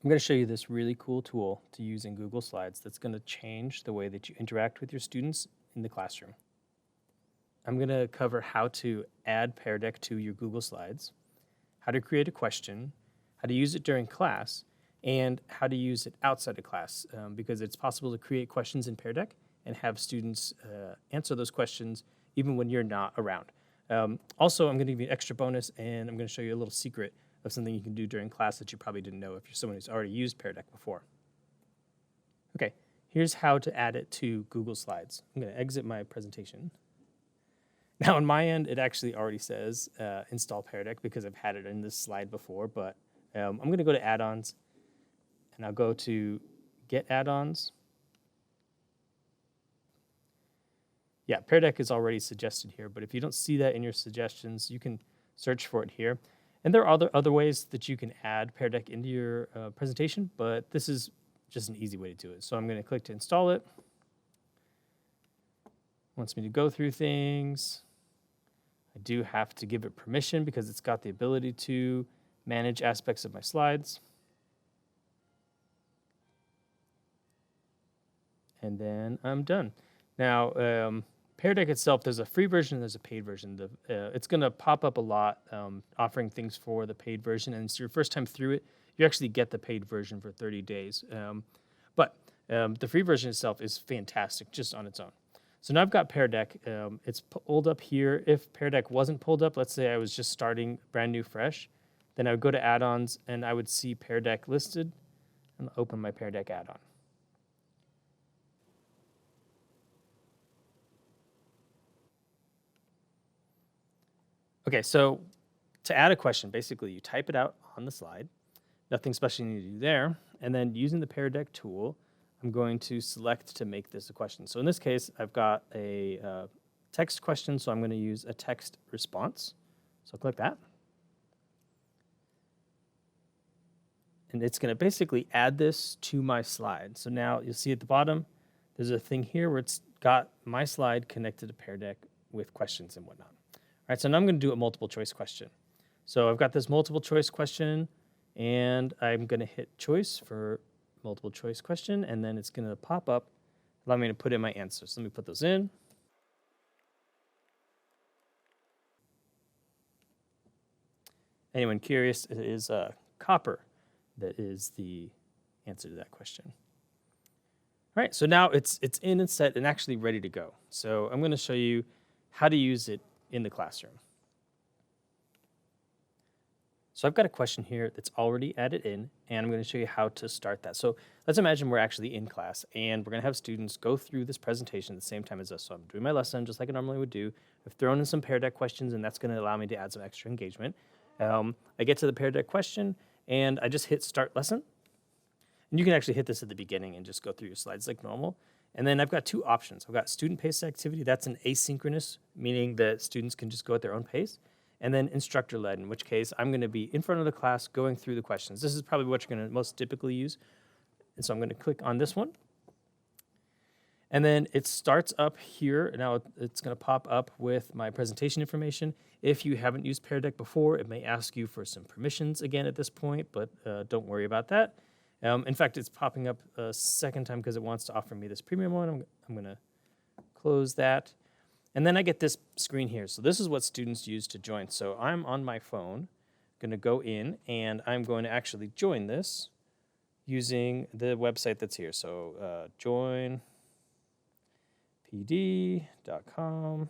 I'm going to show you this really cool tool to use in Google Slides that's going to change the way that you interact with your students in the classroom. I'm going to cover how to add Pear Deck to your Google Slides, how to create a question, how to use it during class, and how to use it outside of class, because it's possible to create questions in Pear Deck and have students answer those questions even when you're not around. Also, I'm going to give you an extra bonus, and I'm going to show you a little secret of something you can do during class that you probably didn't know if you're someone who's already used Pear Deck before. Okay, here's how to add it to Google Slides. I'm going to exit my presentation. Now on my end, it actually already says install Pear Deck because I've had it in this slide before, but I'm going to go to add-ons, and I'll go to get add-ons. Yeah, Pear Deck is already suggested here, but if you don't see that in your suggestions, you can search for it here. And there are other ways that you can add Pear Deck into your presentation, but this is just an easy way to do it. So I'm going to click to install it. Wants me to go through things. I do have to give it permission because it's got the ability to manage aspects of my slides. And then I'm done. Now, Pear Deck itself, there's a free version, there's a paid version. It's going to pop up a lot offering things for the paid version. And it's your first time through it, you actually get the paid version for 30 days. But the free version itself is fantastic just on its own. So now I've got Pear Deck. It's pulled up here. If Pear Deck wasn't pulled up, let's say I was just starting brand new fresh, then I would go to add-ons and I would see Pear Deck listed and open my Pear Deck add-on. Okay, so to add a question, basically you type it out on the slide. Nothing special you need to do there. And then using the Pear Deck tool, I'm going to select to make this a question. So in this case, I've got a text question, so I'm going to use a text response. So click that. And it's going to basically add this to my slide. So now you'll see at the bottom, there's a thing here where it's got my slide connected to Pear Deck with questions and whatnot. All right, so now I'm going to do a multiple choice question. So I've got this multiple choice question, and I'm going to hit choice for multiple choice question, and then it's going to pop up, allow me to put in my answers. So let me put those in. Anyone curious, it is copper that is the answer to that question. All right, so now it's in and set and actually ready to go. So I'm going to show you how to use it in the classroom. So I've got a question here that's already added in, and I'm going to show you how to start that. So let's imagine we're actually in class, and we're going to have students go through this presentation at the same time as us. So I'm doing my lesson just like I normally would do. I've thrown in some Pear Deck questions, and that's going to allow me to add some extra engagement. I get to the Pear Deck question, and I just hit Start Lesson. And you can actually hit this at the beginning and just go through your slides like normal. And then I've got two options. I've got student-paced activity. That's an asynchronous, meaning that students can just go at their own pace. And then instructor-led, in which case I'm going to be in front of the class going through the questions. This is probably what you're going to most typically use. And so I'm going to click on this one. And then it starts up here. Now it's going to pop up with my presentation information. If you haven't used Pear Deck before, it may ask you for some permissions again at this point, but don't worry about that. In fact, it's popping up a second time because it wants to offer me this premium one. I'm going to close that. And then I get this screen here. So this is what students use to join. So I'm on my phone, going to go in, and I'm going to actually join this using the website that's here. So joinpd.com.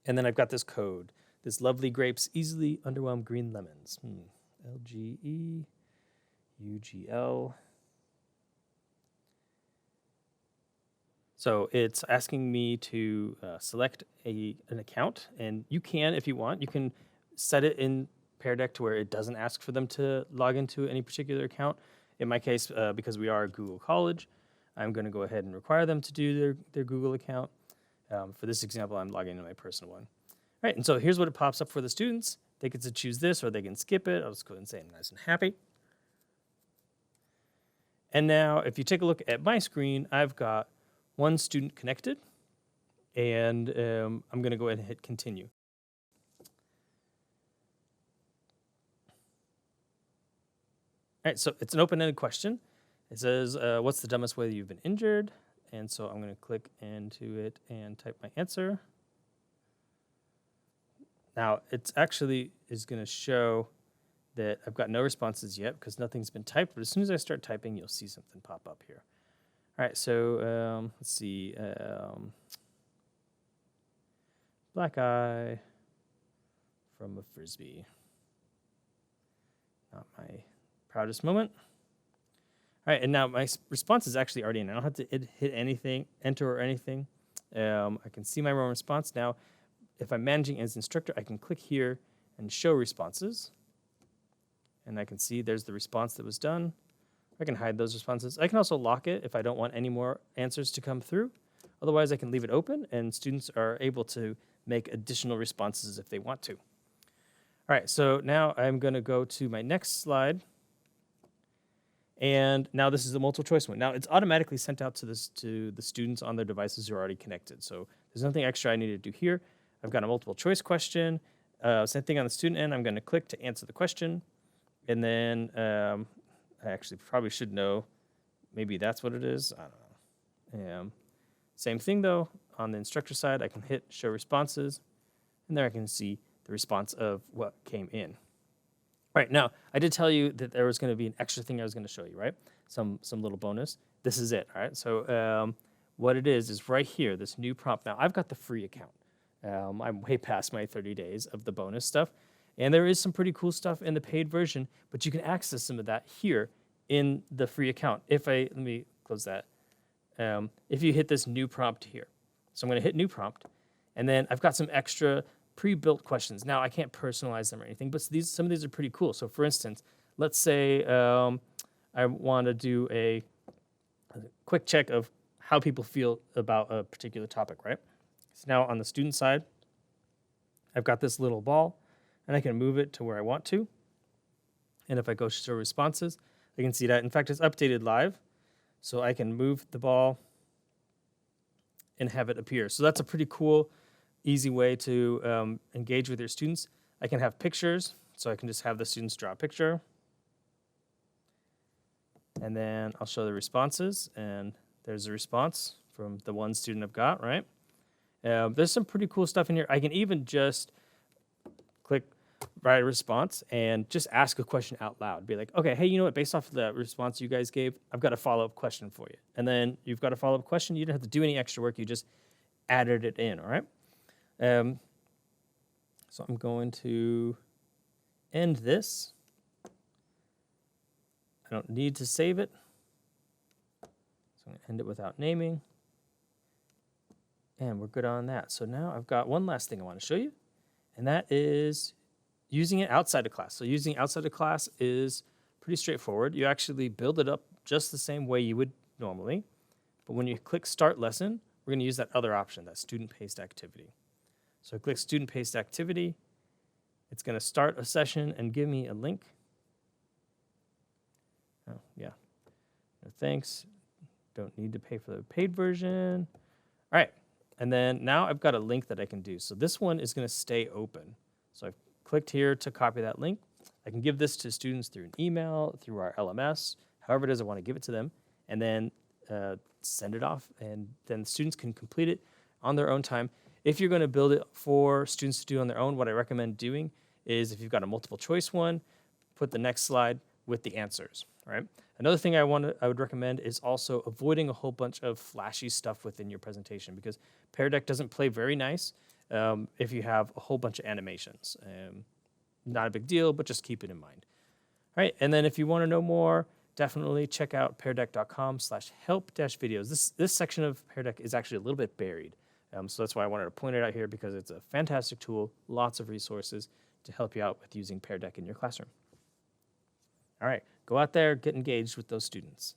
And then I've got this code. This lovely grapes easily underwhelm green lemons. LGEUGL. So it's asking me to select an account, and you can, if you want, you can set it in Pear Deck to where it doesn't ask for them to log into any particular account. In my case, because we are a Google college, I'm going to go ahead and require them to do their Google account. For this example, I'm logging into my personal one. All right, and so here's what it pops up for the students. They get to choose this, or they can skip it. I'll just go ahead and say I'm nice and happy. And now, if you take a look at my screen, I've got one student connected, and I'm going to go ahead and hit continue. right, so it's an open-ended question. It says, what's the dumbest way that you've been injured? And so I'm going to click into it and type my answer. Now, it's actually is going to show that I've got no responses yet because nothing's been typed. But as soon as I start typing, you'll see something pop up here. All right, so let's see. Black eye from a Frisbee. Not my proudest moment. All right, and now my response is actually already in. I don't have to hit anything, enter or anything. I can see my own response. Now, if I'm managing as instructor, I can click here and show responses. And I can see there's the response that was done. I can hide those responses. I can also lock it if I don't want any more answers to come through. Otherwise, I can leave it open, and students are able to make additional responses if they want to. All right, so now I'm going to go to my next slide. And now this is the multiple choice one. Now it's automatically sent out to the students on their devices who are already connected. So there's nothing extra I need to do here. I've got a multiple choice question. Same thing on the student end. I'm going to click to answer the question. And then I actually probably should know. Maybe that's what it is. I don't know. Same thing, though. On the instructor side, I can hit show responses. And there I can see the response of what came in. All right, now, I did tell you that there was going to be an extra thing I was going to show you, right? Some little bonus. This is it, all right? So what it is right here, this new prompt. Now, I've got the free account. I'm way past my 30 days of the bonus stuff. And there is some pretty cool stuff in the paid version, but you can access some of that here in the free account. Let me close that. If you hit this new prompt here. So I'm going to hit new prompt, and then I've got some extra pre-built questions. Now, I can't personalize them or anything, but some of these are pretty cool. So for instance, let's say I want to do a quick check of how people feel about a particular topic, right? So now on the student side, I've got this little ball, and I can move it to where I want to. And if I go show responses, I can see that. In fact, it's updated live, so I can move the ball and have it appear. So that's a pretty cool, easy way to engage with your students. I can have pictures, so I can just have the students draw a picture. And then I'll show the responses, and there's a response from the one student I've got, right? There's some pretty cool stuff in here. I can even just click write a response and just ask a question out loud. Be like, okay, hey, you know what? Based off of the response you guys gave, I've got a follow-up question for you. And then you've got a follow-up question. You didn't have to do any extra work. You just added it in, all right? So I'm going to end this. I don't need to save it. So I'm going to end it without naming. And we're good on that. So now I've got one last thing I want to show you, and that is using it outside of class. So using it outside of class is pretty straightforward. You actually build it up just the same way you would normally. But when you click Start Lesson, we're going to use that other option, that student-paced activity. So I click Student-Paced Activity. It's going to start a session and give me a link. Oh, yeah. No thanks. Don't need to pay for the paid version. All right. And then now I've got a link that I can do. So this one is going to stay open. So I've clicked here to copy that link. I can give this to students through an email, through our LMS, however it is I want to give it to them, and then send it off. And then students can complete it on their own time. If you're going to build it for students to do on their own, what I recommend doing is if you've got a multiple choice one, put the next slide with the answers, right? Another thing I would recommend is also avoiding a whole bunch of flashy stuff within your presentation, because Pear Deck doesn't play very nice if you have a whole bunch of animations. Not a big deal, but just keep it in mind. All right, and then if you want to know more, definitely check out peardeck.com/help-videos. This section of Pear Deck is actually a little bit buried, so that's why I wanted to point it out here, because it's a fantastic tool, lots of resources to help you out with using Pear Deck in your classroom. All right, go out there, get engaged with those students.